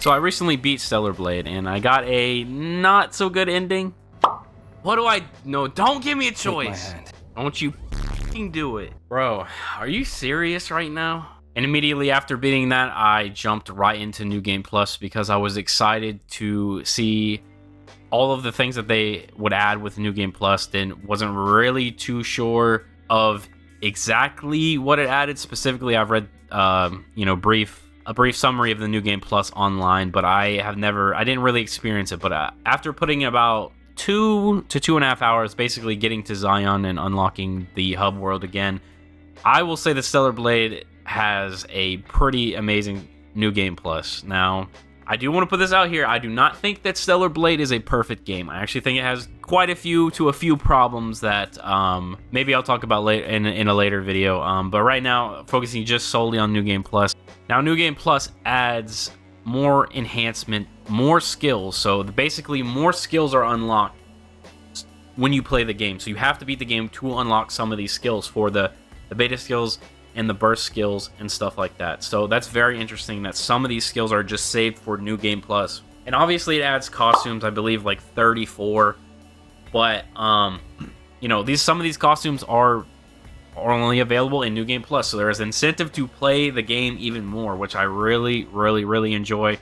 So I recently beat Stellar Blade, and I got a not so good ending. What do I... No, don't give me a choice. Don't you f***ing do it. Bro, are you serious right now? And immediately after beating that, I jumped right into New Game Plus because I was excited to see all of the things that they would add with New Game Plus. Then wasn't really too sure of exactly what it added specifically. I've read, a brief summary of the New Game Plus online, but I didn't really experience it. But after putting about 2 to 2.5 hours basically getting to Zion and unlocking the hub world again, I will say that Stellar Blade has a pretty amazing New Game Plus. Now, I do want to put this out here. I do not think that Stellar Blade is a perfect game. I actually think it has quite a few problems that maybe I'll talk about later in a later video. But right now, focusing just solely on New Game Plus. Now, New Game Plus adds more enhancement, more skills. So basically, more skills are unlocked when you play the game. So you have to beat the game to unlock some of these skills for the beta skills and the burst skills and stuff like that. So that's very interesting that some of these skills are just saved for New Game Plus. And obviously it adds costumes, I believe like 34. But some of these costumes are only available in New Game Plus. So there is incentive to play the game even more, which I really, really, really enjoy.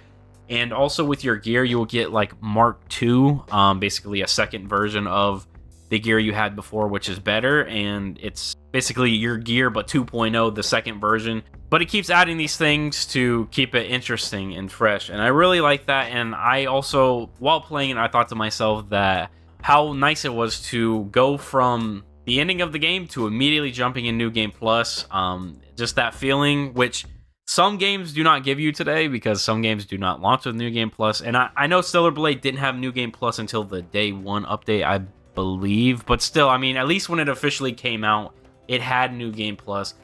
And also with your gear, you will get like Mark II, basically a second version of the gear you had before, which is better, and it's basically your gear but 2.0, the second version. But it keeps adding these things to keep it interesting and fresh, and I really like that. And I also, while playing it, I thought to myself that how nice it was to go from the ending of the game to immediately jumping in New Game Plus. Just that feeling, which some games do not give you today because some games do not launch with New Game Plus. And I know Stellar Blade didn't have New Game Plus until the day 1 update, I believe, but still, I mean, at least when it officially came out, it had New Game Plus.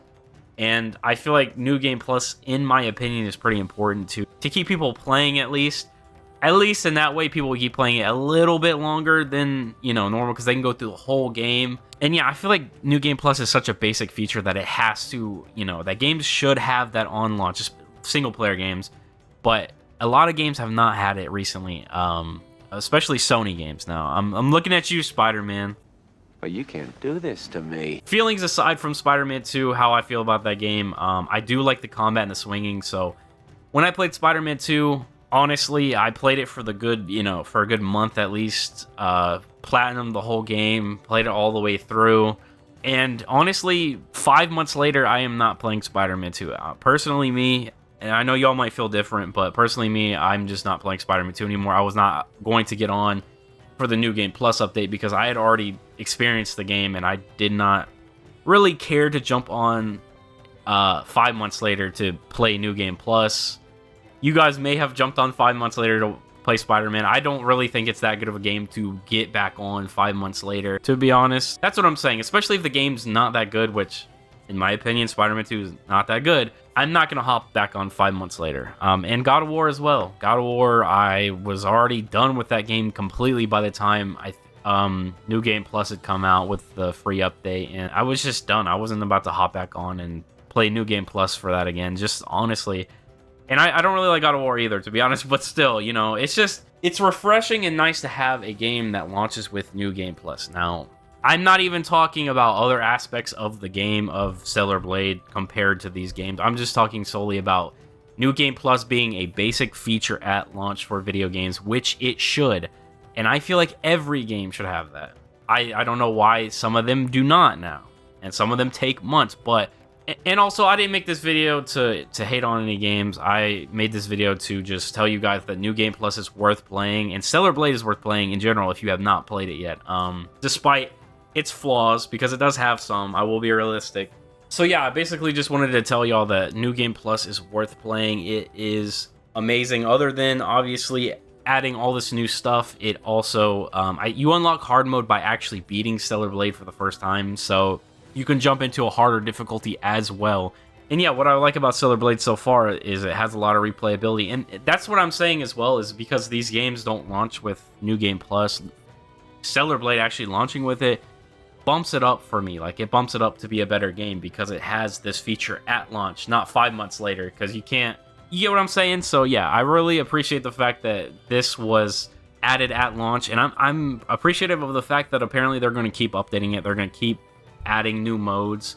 And I feel like New Game Plus, in my opinion, is pretty important to keep people playing, at least in that way people will keep playing it a little bit longer than normal, because they can go through the whole game. And yeah, I feel like New Game Plus is such a basic feature that it has to, that games should have that on launch, just single player games. But a lot of games have not had it recently, especially Sony games. Now I'm looking at you, Spider-Man. But you can't do this to me. Feelings aside from Spider-Man 2, how I feel about that game, I do like the combat and the swinging. So when I played Spider-Man 2, honestly, I played it for the good, for a good month at least. Platinum the whole game, played it all the way through. And honestly, 5 months later, I am not playing Spider-Man 2. Personally, me, and I know y'all might feel different, but personally, me, I'm just not playing Spider-Man 2 anymore. I was not going to get on for the New Game Plus update because I had already experienced the game, and I did not really care to jump on 5 months later to play New Game Plus. You guys may have jumped on 5 months later to play Spider-Man. I don't really think it's that good of a game to get back on 5 months later, to be honest. That's what I'm saying, especially if the game's not that good, which, in my opinion, Spider-Man 2 is not that good. I'm not going to hop back on 5 months later. And God of War as well. God of War, I was already done with that game completely by the time New Game Plus had come out with the free update, and I was just done. I wasn't about to hop back on and play New Game Plus for that again, just honestly. And I don't really like God of War either, to be honest, but still, it's refreshing and nice to have a game that launches with New Game Plus. Now, I'm not even talking about other aspects of the game of Stellar Blade compared to these games. I'm just talking solely about New Game Plus being a basic feature at launch for video games, which it should. And I feel like every game should have that. I don't know why some of them do not now, and some of them take months, but... And also, I didn't make this video to hate on any games. I made this video to just tell you guys that New Game Plus is worth playing, and Stellar Blade is worth playing in general if you have not played it yet. Despite its flaws, because it does have some, I will be realistic. So yeah, I basically just wanted to tell y'all that New Game Plus is worth playing. It is amazing. Other than, obviously, adding all this new stuff, it also... you unlock hard mode by actually beating Stellar Blade for the first time, so... you can jump into a harder difficulty as well. And yeah, what I like about Stellar Blade so far is it has a lot of replayability. And that's what I'm saying as well, is because these games don't launch with New Game Plus, Stellar Blade actually launching with it bumps it up for me. Like, it bumps it up to be a better game because it has this feature at launch, not 5 months later. Because you You get what I'm saying? So yeah, I really appreciate the fact that this was added at launch, and I'm appreciative of the fact that apparently they're going to keep updating it. They're going to keep adding new modes,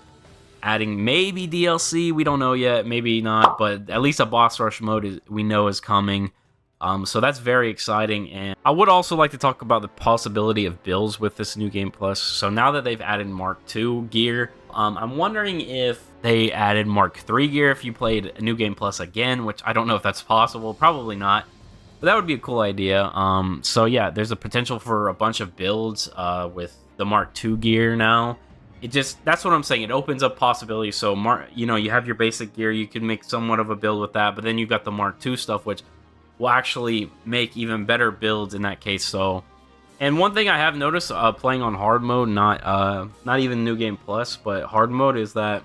adding maybe DLC. We don't know yet, maybe not, but at least a boss rush mode we know is coming. So that's very exciting, and I would also like to talk about the possibility of builds with this New Game Plus. So now that they've added Mark II gear, I'm wondering if they added Mark III gear if you played New Game Plus again, which I don't know if that's possible, probably not, but that would be a cool idea. So yeah, there's a potential for a bunch of builds with the Mark II gear now. That's what I'm saying. It opens up possibilities. So you have your basic gear, you can make somewhat of a build with that, but then you've got the Mark II stuff, which will actually make even better builds in that case. So, and one thing I have noticed playing on hard mode, not even New Game Plus, but hard mode, is that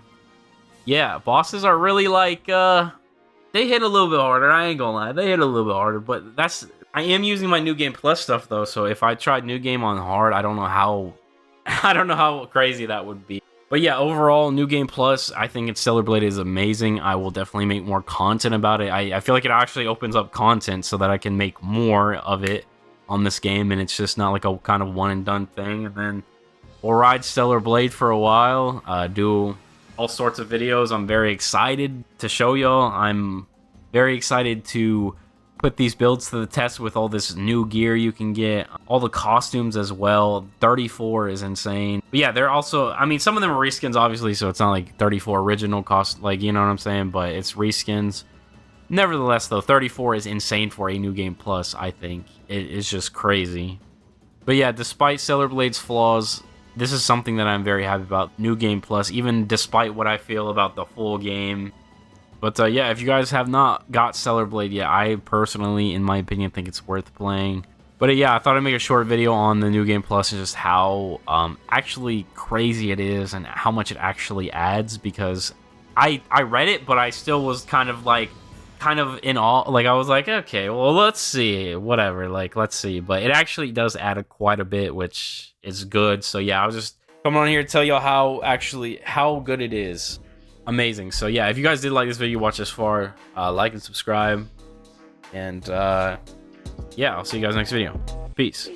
yeah, bosses are really like they hit a little bit harder. I ain't gonna lie, they hit a little bit harder. But I am using my New Game Plus stuff though, so if I tried New Game on hard, I don't know how crazy that would be. But yeah, overall, New Game Plus, I think its Stellar Blade is amazing. I will definitely make more content about it. I feel like it actually opens up content so that I can make more of it on this game, and it's just not like a kind of one and done thing. And then we'll ride Stellar Blade for a while, do all sorts of videos. I'm very excited to show y'all. I'm very excited to put these builds to the test with all this new gear you can get, all the costumes as well. 34 is insane. But yeah, they're also, I mean, some of them are reskins obviously, so it's not like 34 original cost, like, you know what I'm saying, but it's reskins. Nevertheless though, 34 is insane for a New Game Plus. I think it is just crazy. But yeah, despite Stellar Blade's flaws, this is something that I'm very happy about, New Game Plus, even despite what I feel about the full game. But yeah, if you guys have not got Stellar Blade yet, I personally, in my opinion, think it's worth playing. But yeah, I thought I'd make a short video on the New Game Plus and just how actually crazy it is and how much it actually adds, because I read it, but I still was kind of in awe. Like, I was like, okay, well, let's see, whatever, like, let's see. But it actually does add quite a bit, which is good. So yeah, I was just coming on here to tell y'all how good it is. Amazing. So yeah, if you guys did like this video, watch this far, like and subscribe, and yeah, I'll see you guys next video. Peace.